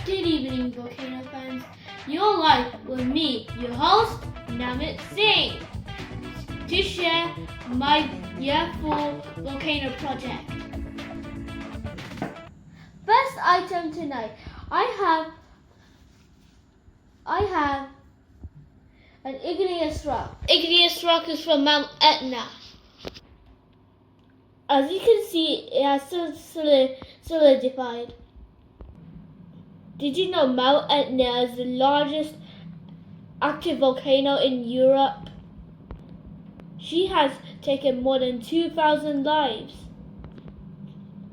Good evening, volcano fans. You're live with me, your host, Namit Singh, to share my Year 4 Volcano Project. First item tonight, I have an igneous rock. Igneous rock is from Mount Etna. As you can see, it has solidified. Did you know Mount Etna is the largest active volcano in Europe? She has taken more than 2,000 lives.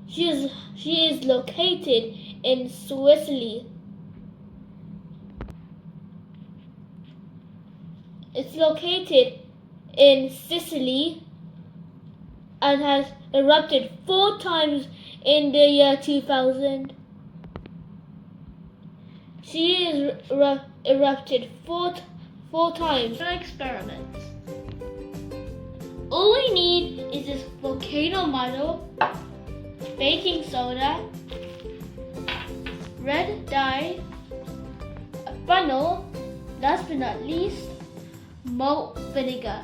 She is located in Sicily. It's located in Sicily and has erupted 4 times in the year 2000. She is erupted four times. For experiments, all we need is this volcano model, baking soda, red dye, a funnel, last but not least, malt vinegar.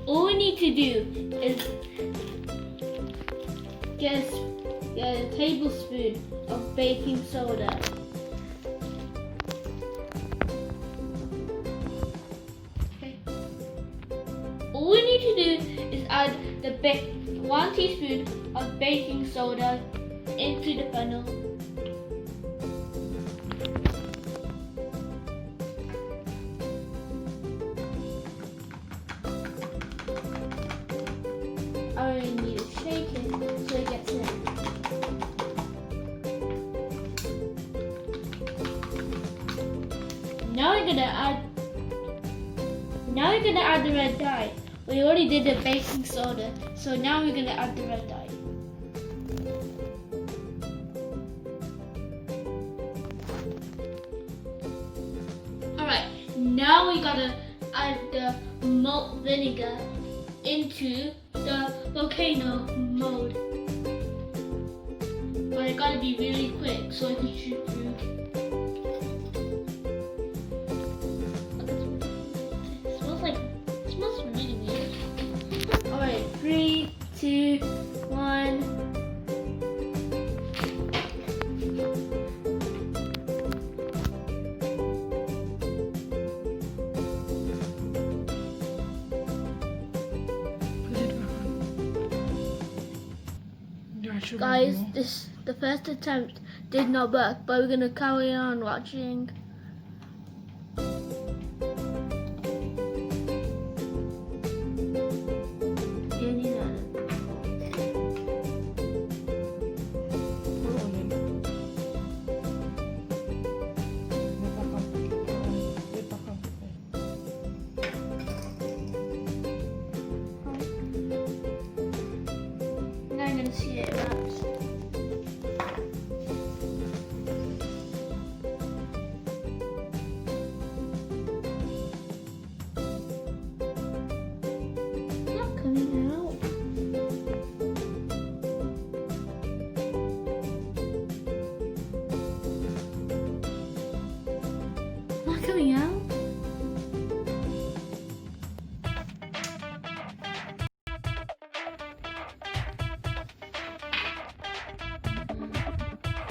All we need to do is get a tablespoon of baking soda. Okay. All we need to do is add the 1 teaspoon of baking soda into the funnel. I only need to shake it so it gets in. Now we're gonna add the red dye. We already did the baking soda, so now we're gonna add the red dye. Alright, now we gotta add the malt vinegar into the volcano mode. But it gotta be really quick so it can shoot through. It smells really weird. Alright, 3, 2, 1. Guys, the first attempt did not work, but we're gonna carry on watching. I'm gonna see it wraps. Not coming out. Not coming out.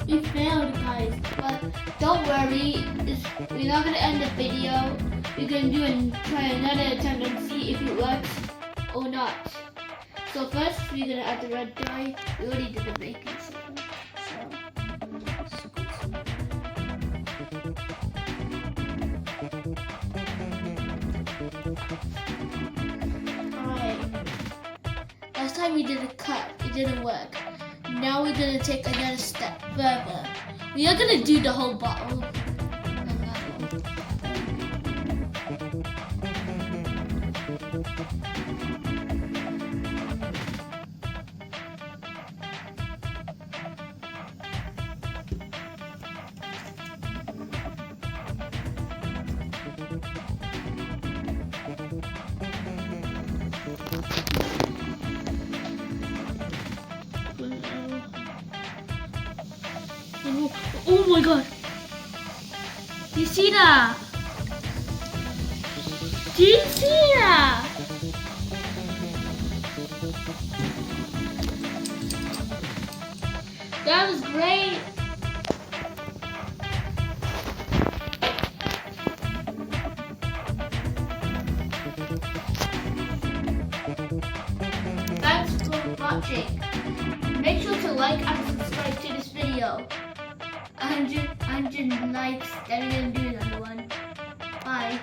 We failed, guys, but don't worry, we're not going to end the video. We're going to try another attempt and see if it works or not. So first, we're going to add the red dye. We already did the baking soda. Alright. Last time we did a cut, it didn't work. Now we're going to take another step further. We are going to do the whole bottle. no. Oh my god. Do you see that? Do you see that? That was great. Thanks for watching. Make sure to like and subscribe to this video. 100 likes, then we're gonna do another one. Bye.